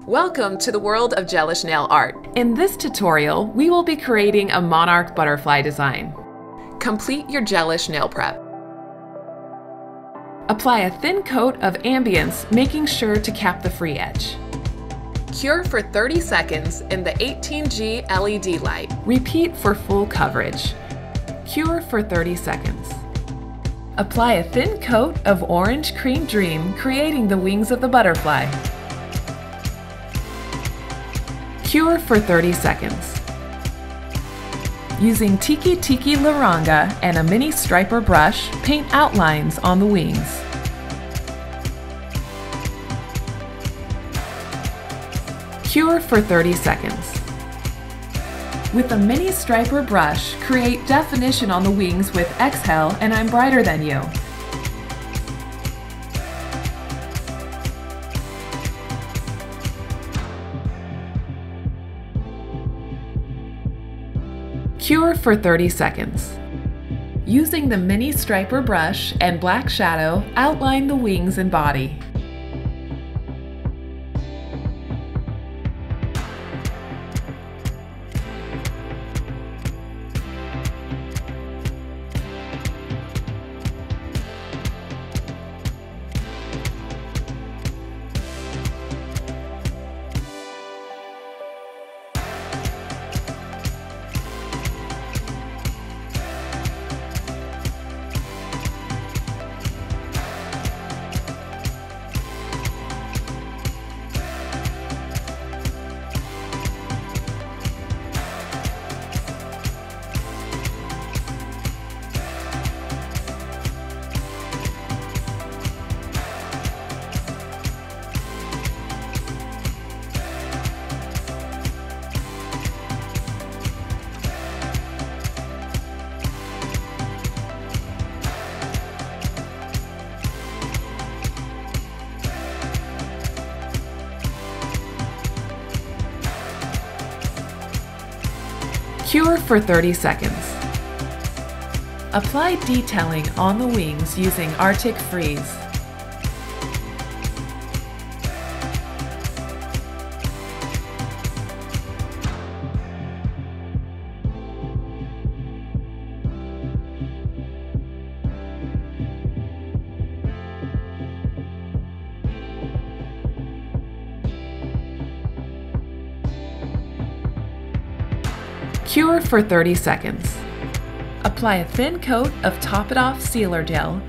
Welcome to the world of Gelish nail art. In this tutorial, we will be creating a monarch butterfly design. Complete your Gelish nail prep. Apply a thin coat of ambience, making sure to cap the free edge. Cure for 30 seconds in the 18G LED light. Repeat for full coverage. Cure for 30 seconds. Apply a thin coat of Orange Cream Dream, creating the wings of the butterfly. Cure for 30 seconds. Using Tiki Tiki Laranga and a mini striper brush, paint outlines on the wings. Cure for 30 seconds. With a mini striper brush, create definition on the wings with Exhale and I'm Brighter Than You. Cure for 30 seconds. Using the mini striper brush and black shadow, outline the wings and body. Cure for 30 seconds. Apply detailing on the wings using Arctic Freeze. Cure for 30 seconds. Apply a thin coat of Top It Off sealer gel.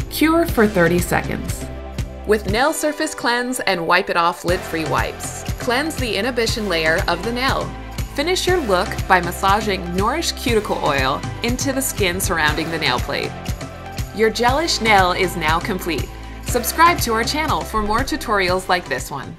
Cure for 30 seconds. With Nail Surface Cleanse and Wipe It Off lid-free wipes, cleanse the inhibition layer of the nail. Finish your look by massaging Nourish Cuticle Oil into the skin surrounding the nail plate. Your Gelish nail is now complete. Subscribe to our channel for more tutorials like this one.